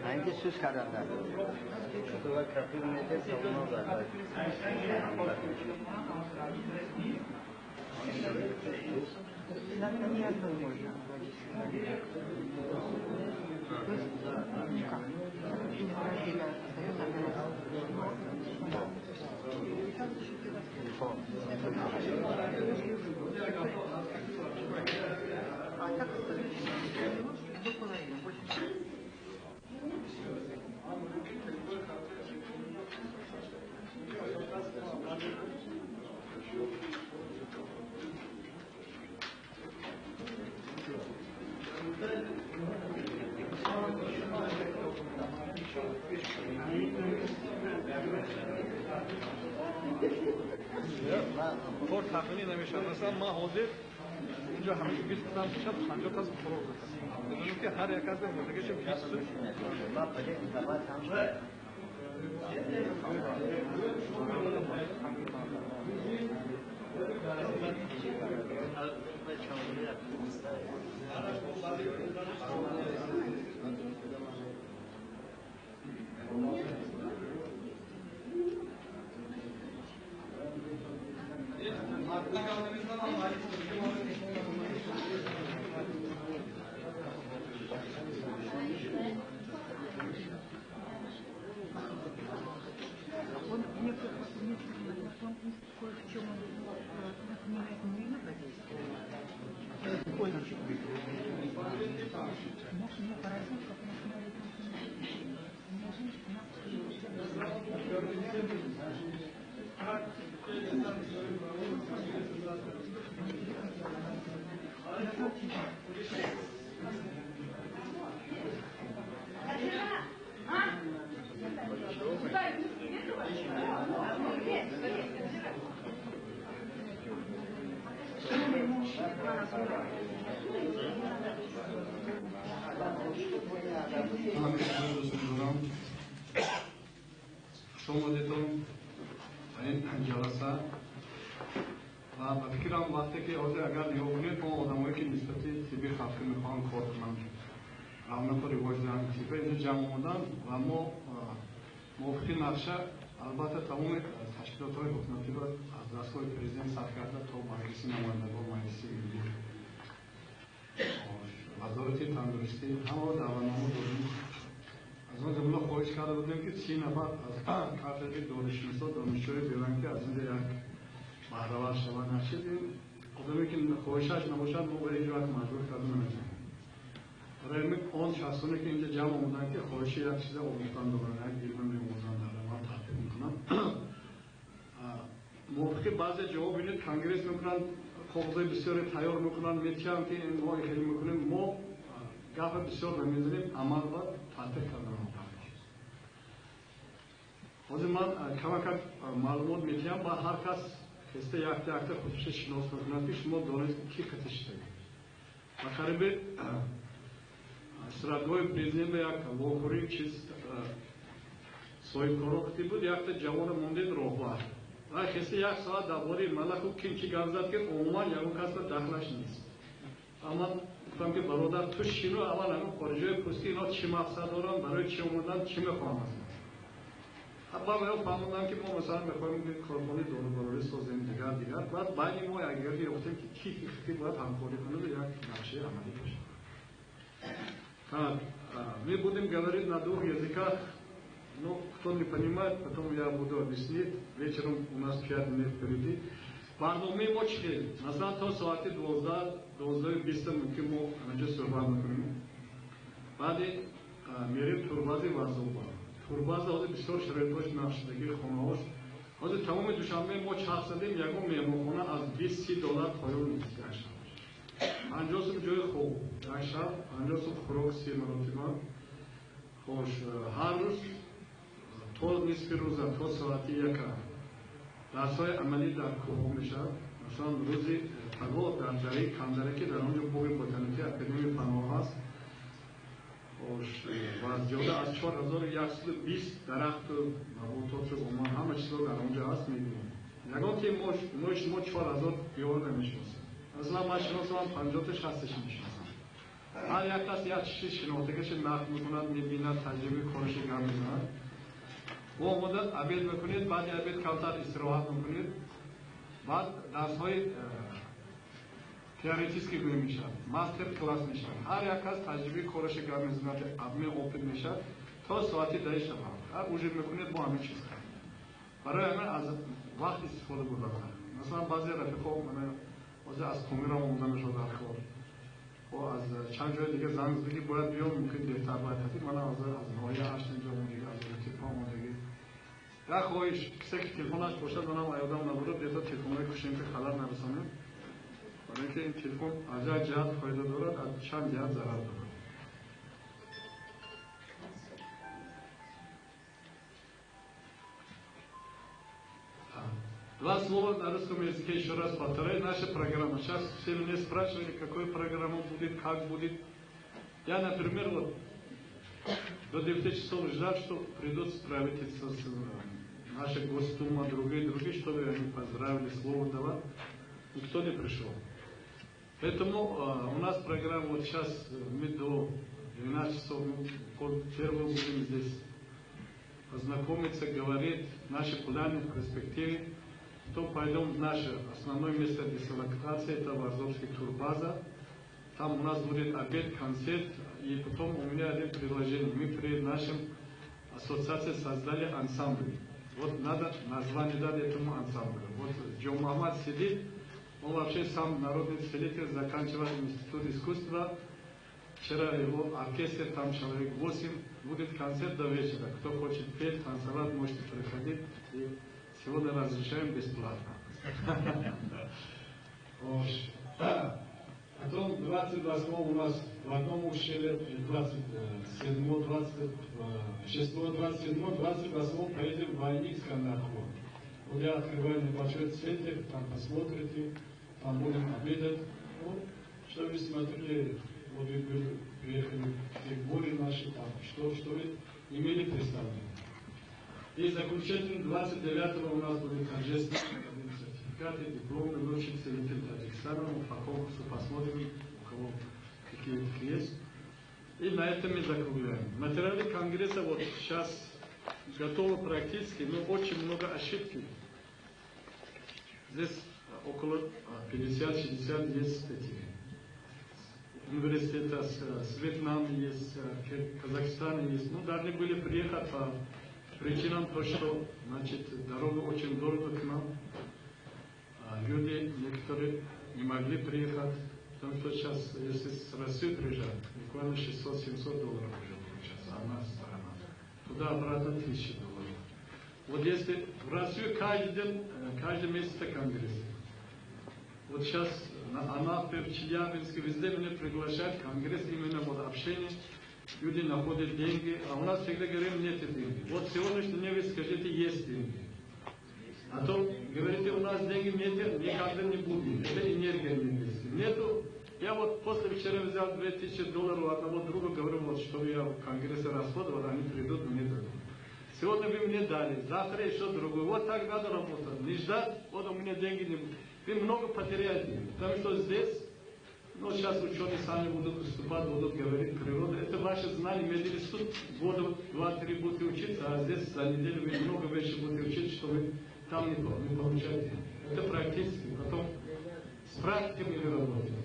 Hangi söz kararlar? Sonra kapıyı millet savunuyorlar. طور تقنی نمیشن مثلا ما حاضر اینجا همین 20 تا میشد 50 تا فروغ بدم بدونم که هر یک از موزیکش 20 ما پدی انتخابات هم Он мне кое в чем напоминает Мурина действие. Меня поразило, как он смотрит شمودتون این جلسه و به فکرم وقتی که اگر نگاه کنید ما آدمایی که نسبتی طبی خفه میخوان کار کنن رونق رواج دهن طبی اینجا جمع آمدن و ما موافقی نقشه البته تمام تشکیلات های حکومتی را از دستگاه پرزیدنت صرف کرده تا مجلس نمایندگان مجلس ملی وزارت تندرستی همه دعوتنامه دادیم. از اون جمله خواهش کرده بودیم که 30 نفر از کاتدر دانشنسا دانشجوی بیان که از این یک بهره‌ور شوند نشدیم. خودمی که خواهشش نباشد ما به اجرات مجبور کرده نمیشیم. برای همین آن شخصانی که اینجا جمع آمدن که خواهش یک چیز آموختن دارن یک علم می‌آموزن دارن ما تعقیب می‌کنم. موقعی بعضی جواب بینید کنگرس می‌کنن کاغذ بسیار تیار می‌کنن می‌تونن که این ما خیلی می‌کنیم ما گپ بسیار نمی‌زنیم عمل و تحقیق کردن حاضر من کمک معلومات می‌دیم با هر کس خسته یک خودش شناس می‌کنه که شما دانست کی خطش دارید و قریب سرگاه پرزیدنت به یک واکوری چیز صاحب کاراختی بود یک جوان موندید راهبر و خسته یک ساعت درباره ملک و کین چی گپ زد که عموما یگون کس را دخلش نیست اما گفتم که برادر تو شینو اول همون خارجی پستی اینا چی مقصد دارن برای چی اومدن چی میخوام با من فهمیدم که ما مثلا میخوایم که کارخانه دارو سازیم دیگر بعد بعدی ما اگر گفتیم که کی باید همکاری کنه و یک نقشه عملی باشه мы будем говорить на двух языках, но кто не понимает, потом я буду объяснить, вечером у нас 5 минут впереди. برنامه ما چیه؟ مثلا تا ساعت 12:20 ممکن ما اینجا صحبت میکنیم بعد میریم تورباز وزوبا تورباز بسیار شرایطش نقشدگی خانه‌هاش حاضر تمام دوشنبه ما چرخ زدیم یکم مهمانخانه از 20-30 دلار پایین نیست یک شب 50 صبح جای خوب یک شب 50 صبح خوراک 30 مرتبه خوش هر روز تا نصف روز تا ساعتی یک درس‌های عملی در کوه میشه مثلا روزی تگاه در جایی کندرکی در اونجا بوی بوتانیکی اکادمی پناه هست و زیاده از 4120 درخت نباتات عمان همه چیزا در اونجا هست میبینیم یکان که ما 4000 بیار نمیشناسیم اصلا من شناسم 50 تا 60 میشناسم هر یک کس یک چیزی شناختگیش نقد میکند میبیند تجربه کارش گم میزند و آماده عبید میکنید بعد عبید کمتر استراحت میکنید بعد درس‌های تئوریتیسکی گوی میشد ماستر کلاس میشد هر یک کس تجربه کارش گم میزند ابمی اوپن میشد تا ساعتی 10 شب هر وجود میکنید با همه چیز برای همین از وقت استفاده بکنید مثلا بعضی رفیقا من از کمیرم اومدن شده در کار و از چند جای دیگه زنگ زدگی باید بیام ممکن بهتر باید هستی من از نهایی 8 اینجا موندگی از تیپا موندگی یک خواهش کسی که تلفنش باشد منم ایادم نبوده بهتر تلفنهای کشیم که خلال نرسانه برای اینکه این تلفن از یک جهت فایده دارد از چند جهت ضرر دارد Два слова на русском языке еще раз повторяю. Наша программа. Сейчас все меня спрашивали, какой программа будет, как будет. Я, например, вот до 9 часов ждал, что придут правительство с нашей Госдума, другие, чтобы они поздравили, слово давать. Никто не пришел. Поэтому у нас программа вот сейчас мы до 12 часов, первым будем здесь познакомиться, говорить наши планы в перспективе. То пойдем в наше основное место дислокации, это Варзовский турбаза. Там у нас будет обед, концерт, и потом у меня один предложение. Мы при нашем ассоциации создали ансамбль. Вот надо название дать этому ансамблю. Вот Джо Махмад сидит, он вообще сам народный целитель, заканчивал институт искусства. Вчера его оркестр, там человек 8, будет концерт до вечера. Кто хочет петь, танцевать, можете приходить. Сегодня разрешаем бесплатно. Потом 28 у нас в одном ущелье, 27, 26, 27, 28 поедем в Войник Канаху. Вот я открываю небольшой центр, там посмотрите, там будем обедать. Ну, что вы смотрели, вот вы приехали, все горе наши, там, что вы имели представление. И заключительно 29-го у нас будет торжественный сертификат и диплом лучший целитель Таджикистана. По конкурсу посмотрим, у кого какие есть. И на этом мы закругляем. Материалы конгресса вот сейчас готовы практически, но очень много ошибки. Здесь около 50-60 есть эти университета с Вьетнама есть, Казахстана есть. Ну, должны были приехать по причинам то, что, значит, дорога очень дорого к нам. Люди некоторые не могли приехать, потому что сейчас, если с России приезжать, буквально 600-700 долларов уже получается, одна сторона. Туда-обратно 1000 долларов. Вот если в Россию каждый месяц конгресс. Вот сейчас Анапе, в Челябинске, везде меня приглашают конгресс, именно вот общение. Люди находят деньги, а у нас всегда говорим, нет денег. Вот сегодняшний день вы скажите, есть деньги. А то говорите, у нас денег нет, никогда не будет. Это энергия не есть. Нету. Я вот после вчера взял 2000 долларов у одного друга, говорю, вот что я в конгрессе расходовал, они придут, мне дадут. Сегодня вы мне дали, завтра еще другой. Вот так надо работать. Не ждать, вот у меня деньги не будет. Вы много потеряете. Потому что здесь, ну, сейчас ученые сами будут выступать, будут говорить природа. Это ваше знание, медицинский года 2-3 будете учиться, а здесь за неделю вы много вещей будете учить, что вы там не получаете. Это практически. Потом с практикой вы работаете.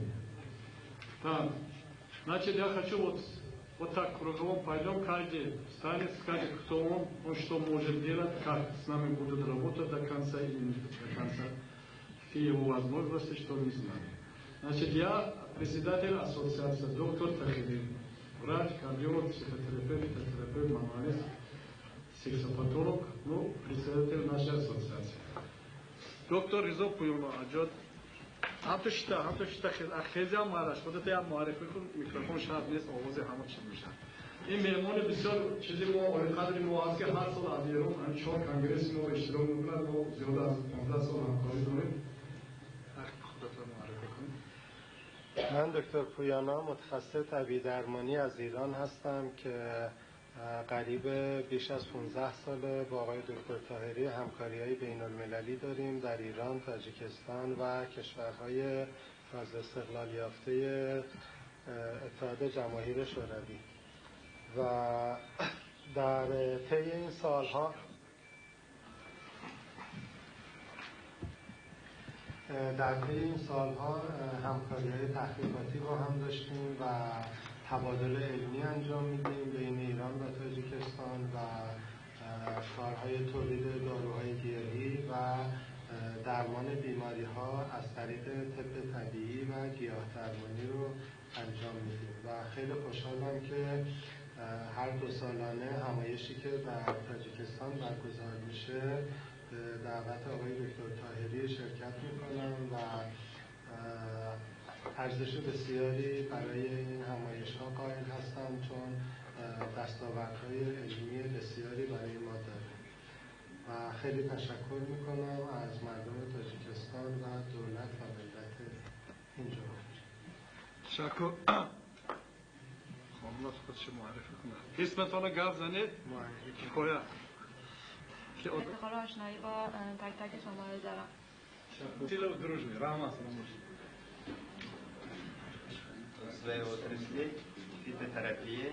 Так, значит, я хочу вот так кругом пойдем, каждый встанет, скажет, кто он что может делать, как с нами будут работать до конца или не до конца. Какие его возможности, что не знаю. Значит, я председатель ассоциации, доктор Тахидин, врач, кардиолог, психотерапевт, мануалист. сексопатолог, ну, председатель нашей ассоциации. Доктор Ризо Пуйоно-Аджод, خیلی هم معرفش خودت هم معرفی کن میکروفون شاید نیست آوازه همه چیز میشه این مهمون بسیار چیزی ما قدری ما هست که هر سال از ایران هم 4 کنگرس ما اشتراک میکنند ما زیاده از 15 سال همکاری داریم خودت معرفی کن. من دکتر پویانا متخصص طبیعی درمانی از ایران هستم که قریب بیش از 15 ساله با آقای دکتر طاهری همکاری‌های بین‌المللی داریم در ایران، تاجیکستان و کشورهای تازه استقلال یافته اتحاد جماهیر شوروی و در طی این سالها همکاری‌های تحقیقاتی با هم داشتیم و تبادل علمی انجام میدیم بین ایران و تاجیکستان و کارهای تولید داروهای گیاهی و درمان بیماری‌ها از طریق طب طبیعی و گیاه درمانی رو انجام میدیم و خیلی خوشحالم که هر 2 سالانه همایشی که در تاجیکستان برگزار میشه به دعوت آقای دکتر طاهری شرکت میکنم و ارزش بسیاری برای این همایش‌ها قائل هستم چون دستاوردهای علمی بسیاری برای ما داره و خیلی تشکر میکنم از مردم تاجیکستان و دولت و ملت این جمهوری. تشکر. خب خودش معرفی کنم. اسمتون رو گفت زنید؟ کیا؟ افتخار آشنایی با تک تک شما رو دارم. Сила дружный, Рама Саламович. Своей отрасли, фитотерапии.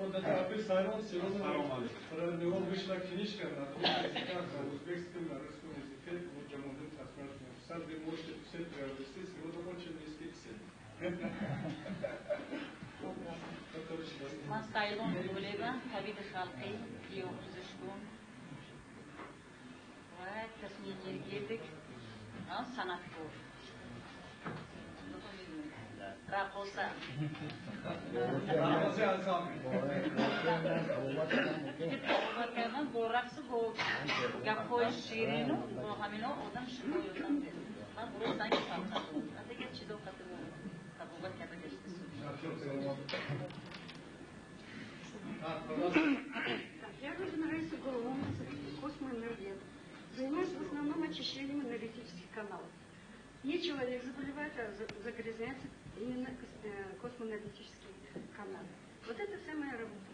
Он до терапии Сайрон, Сирон, про него вышла книжка на двух языках, на узбекском, на русском языке, вот Джамалдин Тасмашин. Сам вы можете все приобрести, сегодня очень низкий цен. من سایلون دولیبا طبیب خلقی گیاه‌پزشکون و تصمیم گیری صنعتکار راقصه من با رقص با گپ‌های شیرین و با همینا آدم شکایت می‌کنه من برای زنگ فهمیدم دیگه چیزا خاطر تبوبت کرده گشته Я родом Раиса Головна, космоэнергет. Занимаюсь в основном очищением энергетических каналов. Не человек заболевает, а загрязняется именно космоэнергетический канал. Вот это вся моя работа.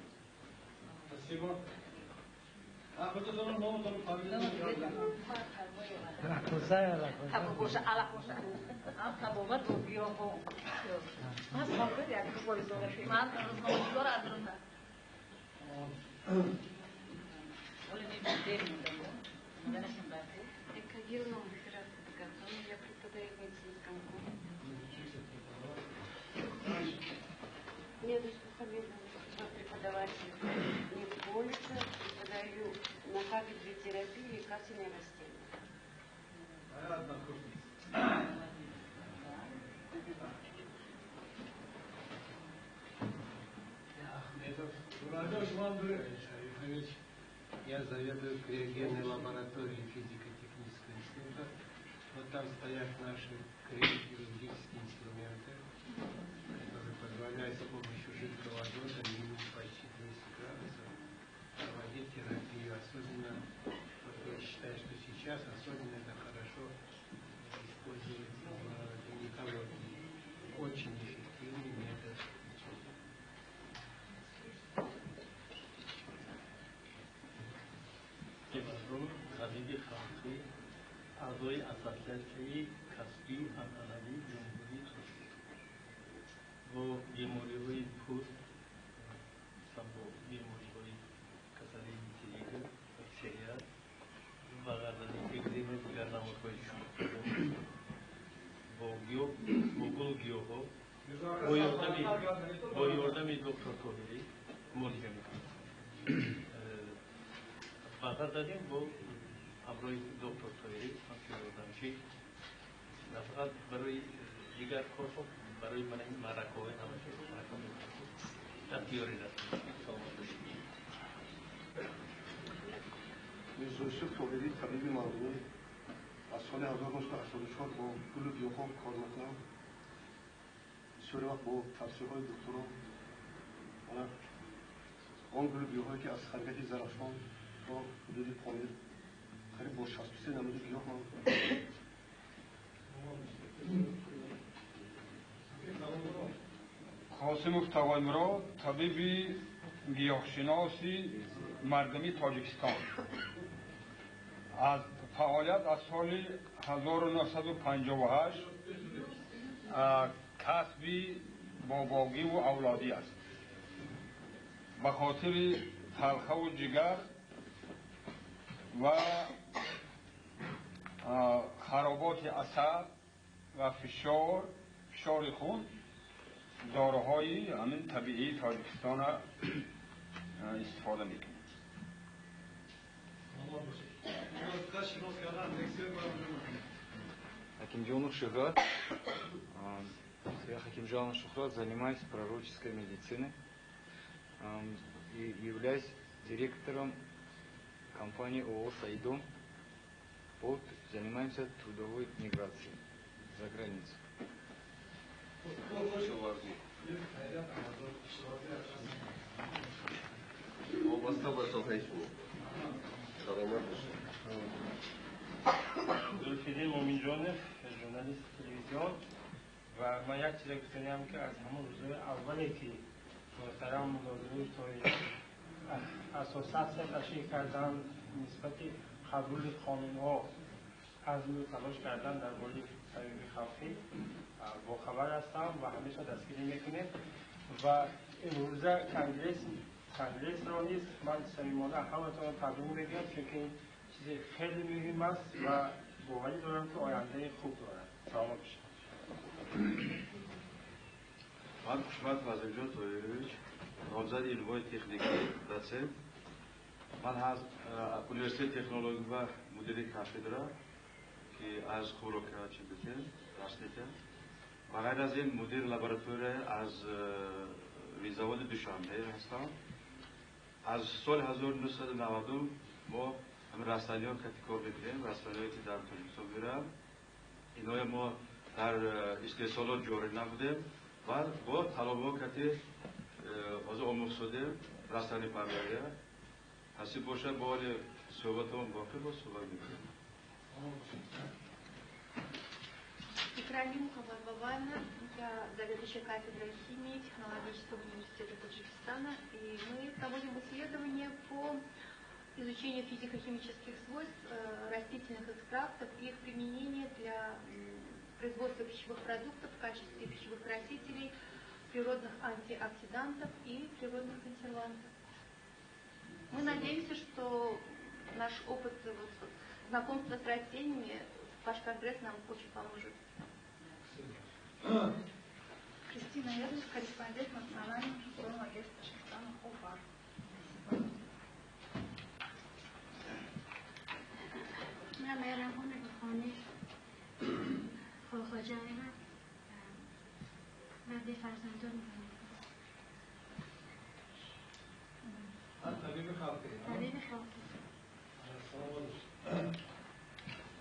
Спасибо. خودتون نامتون فهمیدم تبوبش علا خوشه تبوبت رو گیاهو من سافر یک بایزارشی من روزنامه‌نگار ادرونم ولی می‌بینیم مدنشون برده Экогенная терапия подготовлена, я преподаю в медицинском клубе. Мне достаточно преподаватель не в колледже, преподаю на кафедре терапии лекарственные растения. Я заведую криогенной лабораторией физико-технического института. Вот там стоят наши криохирургические инструменты, которые позволяют с помощью жидкого азота минус почти 200 градусов проводить терапию. Особенно, вот я считаю, что сейчас особенно это хорошо использовать в гинекологии. Очень эффективный метод. طبیب خلقی اعضای اساتید کسبی انعنوی جمهوری ترکیه و بیماری‌های پوست با بیماری‌های کسری تیریده باکتریا و غذایی اگزیم و دیگر نمادهای شما با گل گیاها با یاردم دکتر طاهری مراجعه می‌کنیم. فقط دادیم با همراه دکتر طاهری همچون یاردمچی نه فقط برای دیگر کارها برای من این معرکه‌های همه چیز معرکه می‌کنم. اختیاری دارم. سلامت باشید. میرزا یوسف طاهری طبیب مردمی از سال 1984 با گل گیاهخوار کار میکنم. بسیاری وقت با توصیه‌های دکتران آن گل گیاهایی که از خرگت زرافشان تا حدود پامیر قریب با 63 نمود گیاه قاسمов Tavaymirod طبیبی گیاهشناسی مردمی تاجیکستان از فعالیت از سال 1958 کسبی باباگی و اولادی است. به خاطر تلخه و جگر و خرابات عصب و فشار خون داروهای همین طبیعی تاجیکستان استفاده میکنیم. Хакимжонов Шухрат. Я Хакимжонов Шухрат, занимаюсь пророческой медициной и являюсь директором компании ООО «Сайдом». Занимаемся трудовой миграцией за границу. زلفیدین مومینجانов ژورنالیست تلویزیون و من یک چیز گفتنیم که از همون روزهای اولی که محترم مناظره تاریخ اساسات تشریح کردن نسبت قبول قانون‌ها از نوع تلاش کردن در مورد طبیب خلقی با خبر هستم و همیشه دستگیری میکنیم و امروزه کنگرس را نیست. من صمیمانه همتون تبریک میگم که این چیز خیلی مهم است و باوری دارم که آینده خوب دارد. سلام باشید. من Xushmat Vazirjon To'yevich, nomzod ilmiy texniki dotsent. من از Universitet Texnologik va Mudirlik kafedra که از خوراک چی بکن درس میکنم. و غیر از این مدیر لابراتوری از ویزاواد دوشنبه هستم. از سال 1990 ما هم رسانه‌ها کار میکنیم. رسانه‌ای که در تاجیکستان میرن اینا ما در استحصالات جاری نبودیم و با طلبها که از آموزش شده رسانه پروری حسیب باشه با صحبتمون باقی با صحبت میکنیم. Икрамим Хабарбабаевна, я заведующая кафедрой химии технологического университета Таджикистана, и мы проводим исследования по изучению физико-химических свойств растительных экстрактов и их применения для производства пищевых продуктов в качестве пищевых красителей, природных антиоксидантов и природных консервантов. Мы надеемся, что наш опыт знакомства с растениями ваш конгресс нам очень поможет. Кристина Ердус, корреспондент Национального информационного агентства Таджикистана ОФАР. من مهربان خانه خواجه‌ای و به فرزندان طبیب خلقی.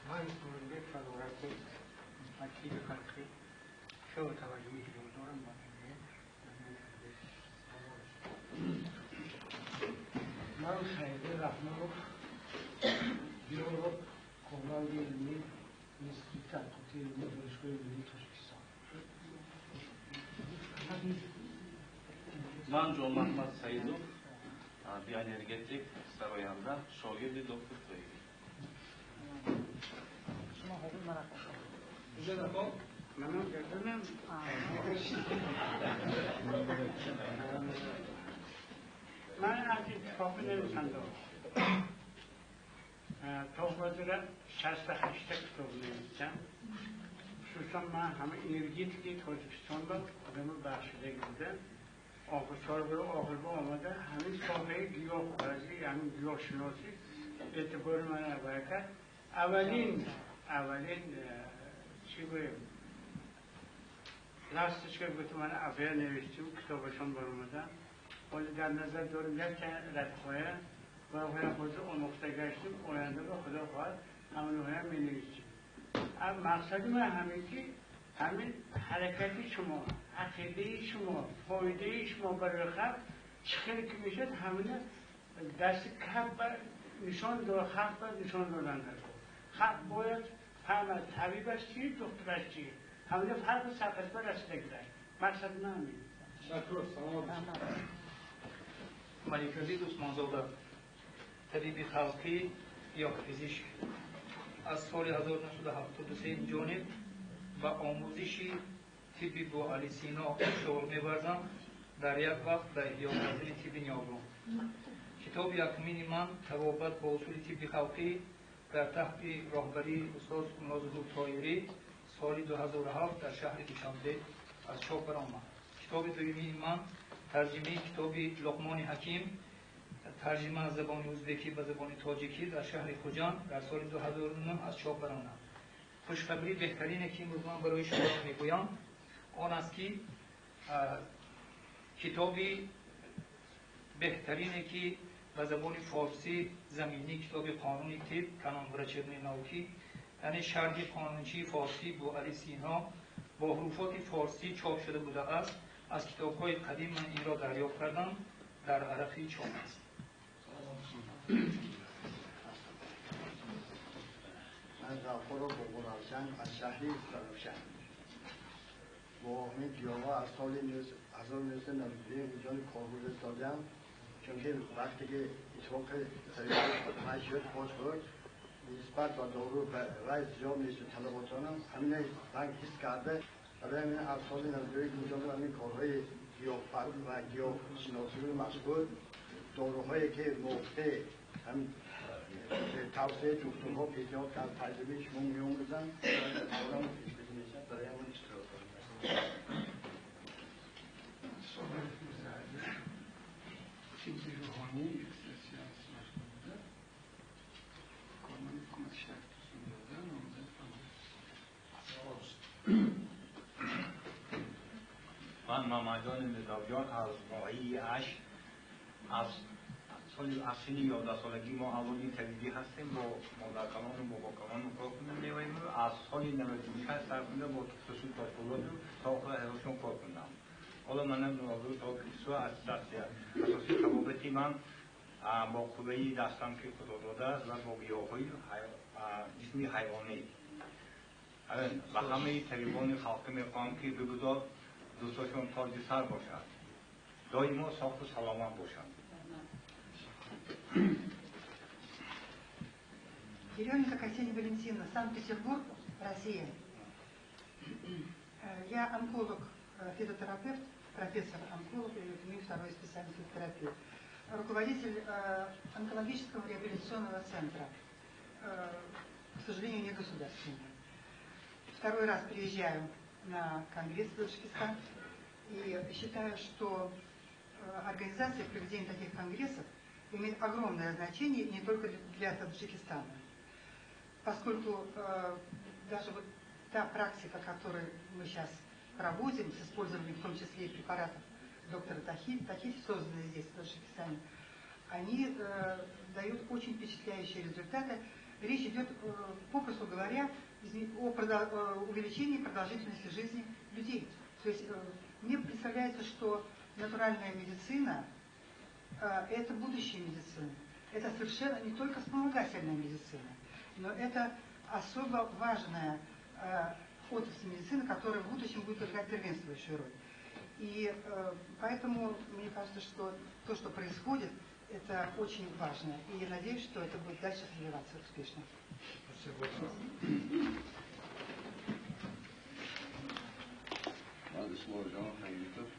من به فضورت مطیب خلقی شو توجهی که دارم با من سعید رحمانوف بیولوژ کانال علمی انستیتوت تحقیقاتی علمی دانشگاه ملی تاجیکستان. من جان محمد سعیدوف بیانرژتیک سراینده شاگرد دکتر طاهری. شما حقوق مرا منم گردنم من از اتفاق نویسنده تا حاضر 68 کتاب نوشتم. خصوصا من همه انرژیتیک تاجیکستان را آدم بخشیده بوده. آخر برای آخر با آمده همین ساحه گیاه پرستی یعنی گیاه شناسی اعتبار من ارائه کرد. اولین چی باید راستش که گفتم من افعال نوشتیم کتابشان برآمدن. ولی در نظر دارم یک رتقایه و باید خود رو آموخته گشتیم آینده به خدا خواهد همون رو هم می نویسیم. مقصد من همین که همین حرکت شما، عقیده شما، فایده شما برای خلق چخیلی که میشد همینه دست کف بر نشان دار خلق بر نشان دادن نکن. خلق باید فهمد طبیبش چیه، دکترش چیه. همینه فرق سرقص بر رسیدگی داشت. مقصد من همین. تشکر. سلام. ملک عزیز عثمانزاده، طبیب خلقی یا پزشک، از سال 1973 جانب و آموزشی طبی با علی سینا شغل می‌ورزم. در یک وقت در احیا کردن طب نیابرو. کتاب یکمین من تبابت با اصول طب خلقی در تحت راهبری استاد نازظهور طاهری سال 2007 در شهر دوشنبه از چاپ برآمد. کتاب دومی من ترجمه کتاب لقمان حکیم، ترجمه از زبان ازبکی به زبان تاجیکی در شهر خوجان در سال 2009 از چاپ برآمد. خوشخبری بهترینی که امروز من برای شما میگویم آن است که کتابی بهترینی که به زبان فارسی زمینی کتاب قانون طب کنان برچرن نوکی، یعنی شرح قانونچی فارسی با علی سینا با حروفات فارسی چاپ شده بوده است. از کتاب‌های قدیم من این را دریافت کردم، در عرفی چاپ است. من غفور بغرالجان از شهری سرافشن با همین گیاها از سال 1992 اینجا کارگزار دادم، چون که وقتی که اتفاق طریق شد خوش بود نسبت با دارو رای زیاد نیست طلباتانم همین رنگ حس کرده. برای همین از سال 92 اینجا همین کارهای گیاه‌فروش و گیاه شناسی مشغول، داروهایی که موقع هم توسعه دکترها پیشنهاد کرد تجربه شما می‌آموزن آدم میشه برای همون اشتراک کنید. چیزی روحانی سیاسی مشغول کارمند حکومت شهر دادن من ممدان نظامیان از واحی اش از سن 11 سالگی ما اولین طبیبی هستیم با مادرکمان و باباکمان کار کنیم از سال 98 سر کنده با خصوص تا فولاد تا آخر حیاتشون کار کندم. حالا من نظر تا کسو از اساسی تبابتی من با قوهی دستم که خدا داده است و با گیاه‌های اسمی حیوانی و همه طبیبان خلقی میخواهم که بگذار دوستاشون تاج سر باشد، دائما صاف و سلامت باشند. Еременко Ксения Валентиновна, Санкт-Петербург, Россия. Я онколог, физиотерапевт, профессор-онколог, имею вторую специальность физиотерапии. Руководитель онкологического реабилитационного центра, к сожалению, не государственный. Второй раз приезжаю на конгресс в Таджикистан и считаю, что организация проведения таких конгрессов имеет огромное значение не только для Таджикистана, поскольку даже вот та практика, которую мы сейчас проводим с использованием в том числе и препаратов доктора Тахи, созданные здесь в Таджикистане, они дают очень впечатляющие результаты. Речь идет, попросту говоря, о увеличении продолжительности жизни людей. То есть мне представляется, что натуральная медицина это будущее медицины. Это совершенно не только вспомогательная медицина, но это особо важная отрасль медицины, которая в будущем будет играть первенствующую роль. И поэтому мне кажется, что то, что происходит, это очень важно. И я надеюсь, что это будет дальше развиваться успешно. من اسم آرجان حقیقتر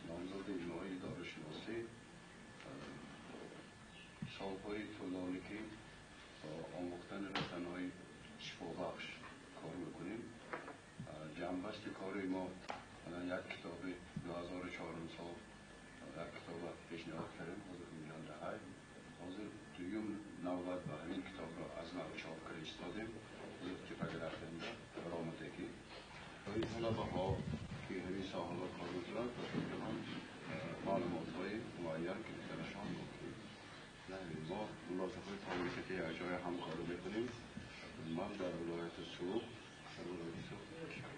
نامزد اجماعی دارشناسی سالهای طولانی که با آموختن رسانه‌های شفابخش کار میکنیم. جنبست کاری ما یک کتاب 2004 سال یک کتاب پیشنهاد کردیم حضور میلیون دهی حاضر دویم نوبت به همین کتاب را از نو چاپ فرستادیم حضور تفکر رفتنده برآمدگی طلبه ها که همین ساحه را کار میکنند هم معلومات های معین که درشان ما ملاحظات تاریخی اجرای همکاری میکنیم. من در ولایت سوق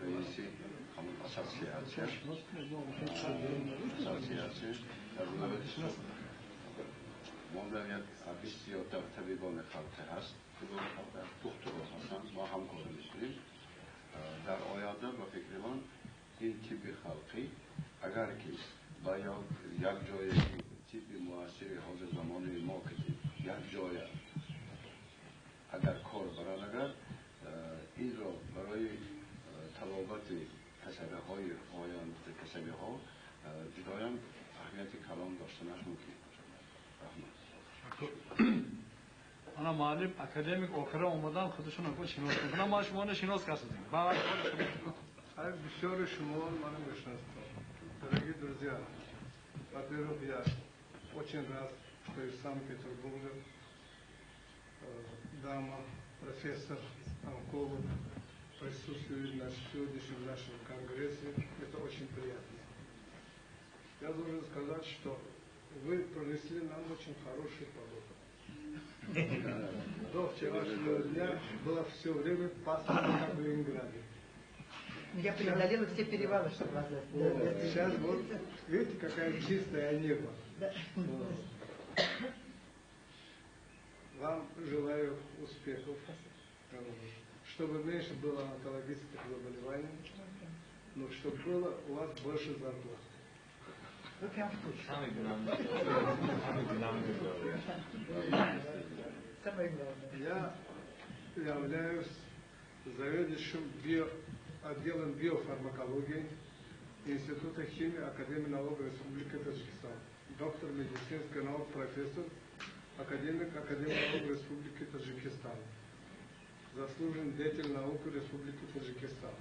رئیس همون اساسیاسیون در ولایت سوق مدیریت 20 طبیبان خلقی هست. دکترها هستند. ما همکاری میکنیم. در آینده با فکر من این تیپ خلقی اگر که با یک جای تیپ موثر حاضر زمانی ما که یک جای اگر کار برانگر این را برای طلبات کسبه های آینده کسبه ها جدایم اهمیت کلام داشتنش ممکن انا معلم اکادمیک آخر اومدن خودشون رو شناس کنن. ما شما رو شناس کردیم. بعد بسیار شما منو میشناسید. Дорогие друзья, во-первых, я очень рад, что из Санкт-Петербурга дама, профессор онколог присутствует на сегодняшнем нашем конгрессе. Это очень приятно. Я должен сказать, что вы принесли нам очень хороший погоду. До вчерашнего дня было все время пасмурно, как в Ленинграде. Я преодолела все перевалы, чтобы вас застать. Сейчас вот, видите, какая чистое небо. Вам желаю успехов, чтобы меньше было онкологических заболеваний, но чтобы было у вас больше зарплат. Вы прям в точку. Самое главное. Я являюсь заведующим отделом биофармакологии Института химии Академии наук Республики Таджикистан. Доктор медицинских наук, профессор, академик Академии наук Республики Таджикистан. Заслуженный деятель наук Республики Таджикистан.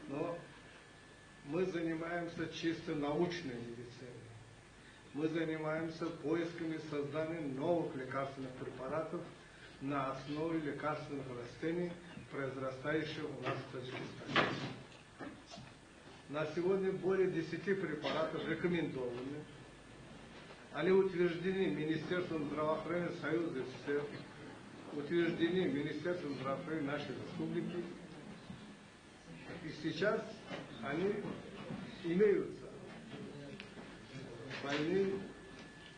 Но мы занимаемся чисто научной медициной. Мы занимаемся поисками и созданием новых лекарственных препаратов на основе лекарственных растений, произрастающих у нас в Таджикистане. На сегодня более 10 препаратов рекомендованы. Они утверждены Министерством здравоохранения Союза СССР, утверждены Министерством здравоохранения нашей республики. И сейчас они имеются. Они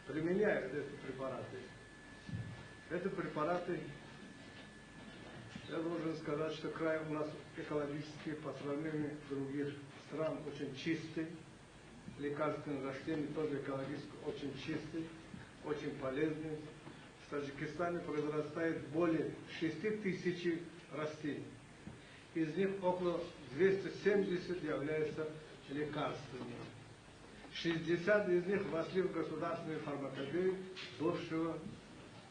применяют эти препараты. Эти препараты, я должен сказать, что край у нас экологически по сравнению с других стран очень чистый. Лекарственные растения тоже экологически очень чистый, очень полезный. В Таджикистане произрастает более 6000 растений. Из них около 270 являются лекарственными. 60 из них вошли в государственную фармакопею бывшего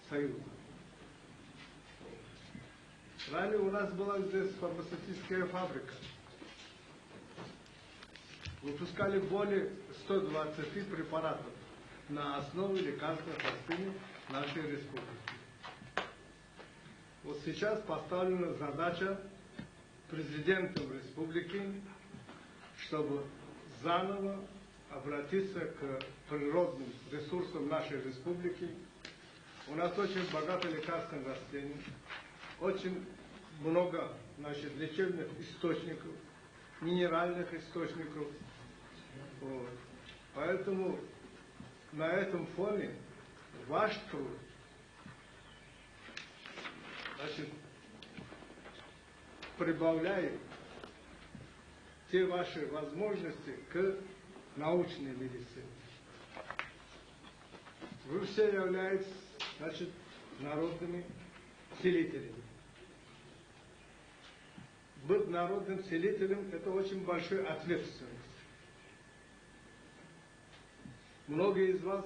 Союза. Ранее у нас была здесь фармацевтическая фабрика. Выпускали более 120 препаратов на основе лекарственных растений нашей республики. Вот сейчас поставлена задача президентом республики, чтобы заново обратиться к природным ресурсам нашей республики. У нас очень богато лекарственных растений, очень много лечебных источников, минеральных источников. Вот. Поэтому на этом фоне ваш труд прибавляет те ваши возможности к научной медицине. Вы все являетесь, народными целителями. Быть народным целителем – это очень большая ответственность. Многие из вас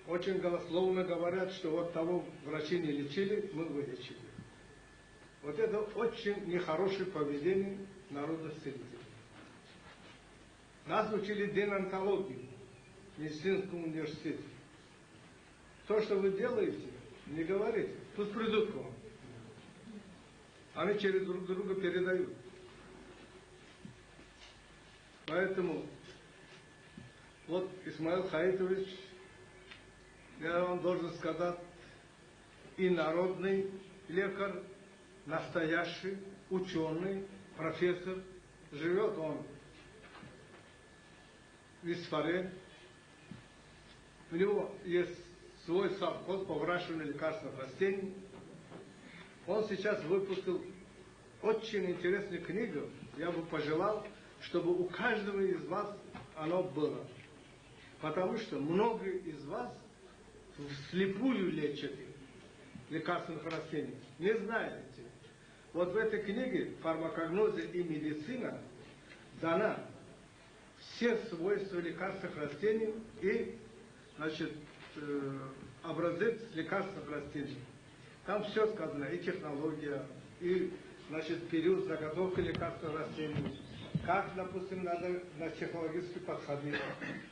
очень голословно говорят, что вот того врачи не лечили, мы вылечили. Вот это очень нехорошее поведение народных целителей. Нас учили денонтологии в медицинском университете. То, что вы делаете, не говорите, пусть придут к вам. Они через друг друга передают. Поэтому вот Исмаил Хаитович я вам должен сказать, и народный лекарь, настоящий ученый, профессор, живет он в Исфаре. У него есть свой совхоз по выращиванию лекарственных растений. Он сейчас выпустил очень интересную книгу. Я бы пожелал, чтобы у каждого из вас оно было. Потому что многие из вас вслепую лечат лекарственных растений. Не знаете. Вот в этой книге «Фармакогнозия и медицина» дана все свойства лекарственных растений и, значит, образец лекарственных растений. Там все сказано, и технология, и, значит, период заготовки лекарственных растений. Как, допустим, надо на технологически подходить.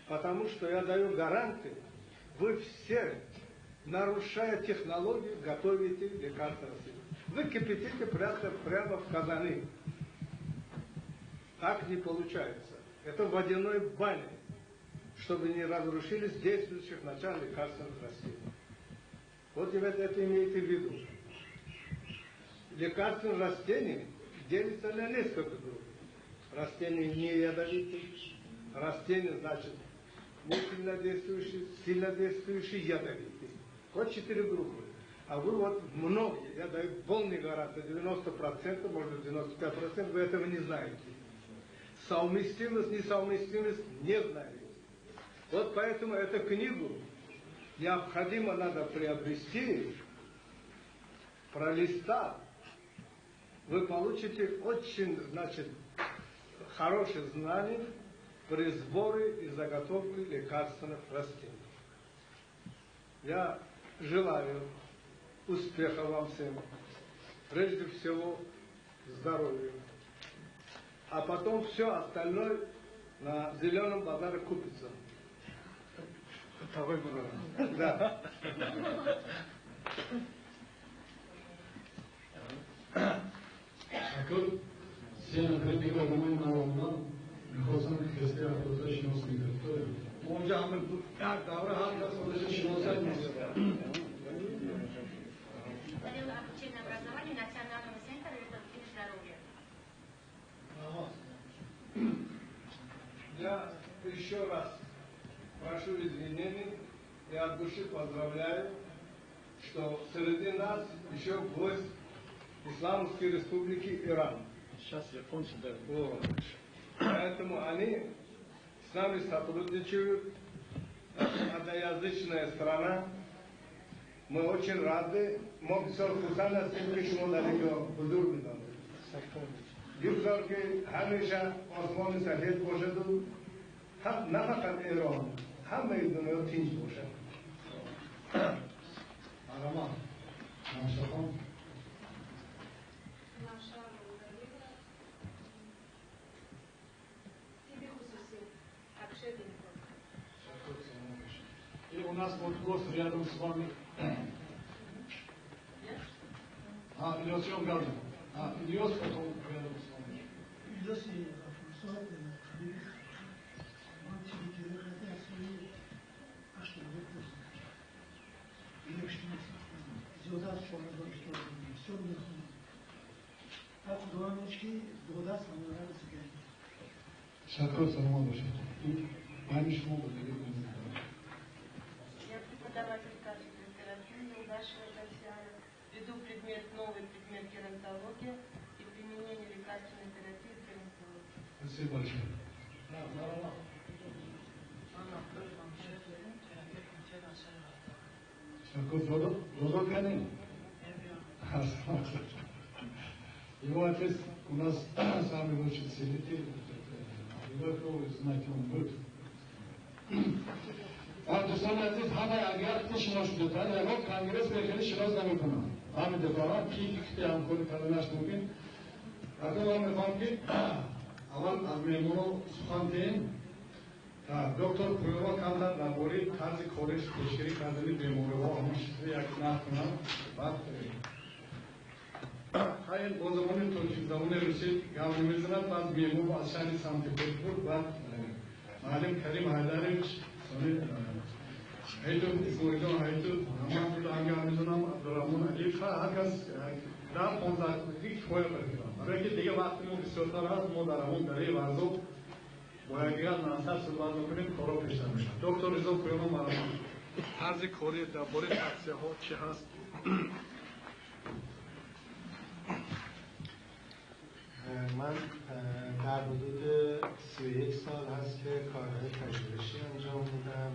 Потому что я даю гарантии, вы все, нарушая технологию, готовите лекарственные растения. Вы кипятите прямо в казане. Так не получается. Это в водяной бане, чтобы не разрушились действующих начал лекарственных растений. Вот и это имейте в виду. Лекарственные растения делятся на несколько групп. Растения не ядовитые, растения, значит, не сильно действующие, ядовитые. Вот 4 группы. А вы вот многие, я даю полный гарант, 90%, может 95%, вы этого не знаете. Совместимость, несовместимость не знаете. Вот поэтому эту книгу необходимо надо приобрести, пролистать. Вы получите очень, значит, хорошие знания при сборе и заготовке лекарственных растений. Я желаю успеха вам всем. Прежде всего здоровья. А потом все остальное на зеленом базаре купится. Да. Сена критика гуманитарного мехозан христиан протащился никто. Он же амы так давра хат протащился никто. Обучение образования Национального центра репродуктивного здоровья. Я еще раз прошу извинений и от души поздравляю, что среди нас еще гость Исламской Республики Иран. Сейчас японцы дают. Вот. Поэтому они с нами сотрудничают. Одноязычная страна. Мы очень рады. Мобисор Кусана Симпишмо далеко худур бидам. Юзор ки хамеша осмон сафед бошаду. На фақат Иран, ҳамаи дунё тинч бошад. Арама, Намшахон. И у нас вот гость рядом с вами. Ильёс Йонгазов. Ильёс потом рядом с вами. Ильёс и Фурсот, زیادت شما داشته باشید بسیار میخونم حتی دورانش که دولت سامانه رو سکرد شکر سلام باشید من شما بودید Я преподаватель кафедры терапии Юлдашева Татьяна. Веду предмет, новый предмет геронтология и применение лекарственной терапии в геронтологии. Спасибо большое. Додо Канин. Его отец у нас самый лучший целитель. Его знаете, он будет. دوستان عزیز همه اگر شما شدتن اما کنگرس بخیلی شناز نمی کنم همه دفاعا کی همکاری کردنش ممکن اگر من میخوام که اول از میمونو سخن دین دکتر پرویوا کندن نبوری طرز کارش پیشگیری کردنی بیماری‌ها همش یک نقد کنم بعد خیلی با زمان ترکی زمان روسی گام میزنم بعد میمون از شهر سمت پترزبورگ بعد معلم کریم حیدرویچ هیتو اسمویتو هیتو نمان بود انگار میدونم عبدالرحمن علی هر کس در 15 دقیقه توی بردیم. برای که دیگه وقتمون بسیارتر هست ما در همون دره ورزو باید دیگر نصر صحبت میکنیم کارا پیشتر میشه. دکتر رضا پویان مرحوم طرز کاری درباره تغذیه ها چی هست؟ من در حدود 31 سال هست که کارهای پژوهشی انجام میدم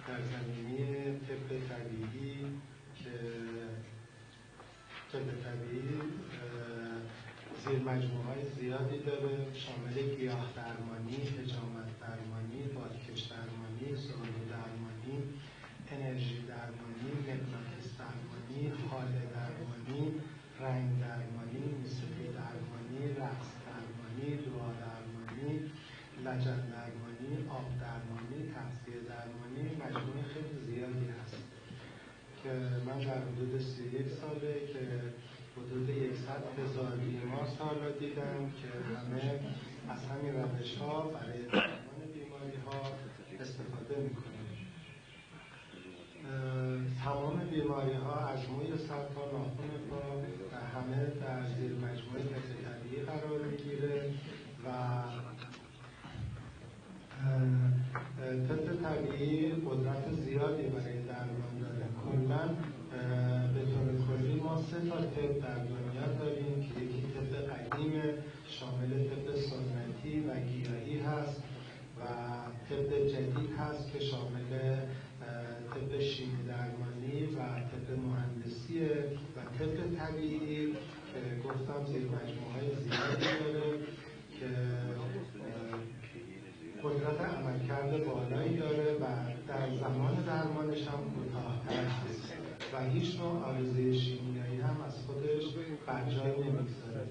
در زمینه طب طبیعی که طب طبیعی زیر مجموعه‌های زیادی داره، شامل گیاه درمانی، حجامت درمانی، بادکش درمانی، سرود درمانی، انرژی درمانی، مغناطیس درمانی، حاله درمانی، رنگ درمانی، موسیقی درمانی، رقص درمانی، دعا درمانی، لجن درمانی، آب درمانی، تغذیه درمانی، مجموعه خیلی زیادی هست که من در حدود 31 ساله که حدود 100,000 بیمار سالا دیدم که همه از همین روش ها برای درمان بیماری ها استفاده میکنیم. تمام بیماری ها از موی سر تا ناخن پا همه در زیر مجموعه طب طبیعی قرار میگیره و طب طبیعی قدرت زیادی برای درمان داره. کلاً به طور کلی ما 3 تا طب در دنیا داریم که یکی طب قدیم شامل طب سنتی و گیاهی هست و طب جدید هست که شامل طب شیمی درمانی و طب مهندسی و طب طبیعی که گفتم زیر مجموعه‌های زیادی داره که قدرت عملکرد بالایی داره و در زمان درمانش هم کوتاه‌تر هست و هیچ نوع آلوده شیمیایی هم از خودش بر جای نمیگذاره.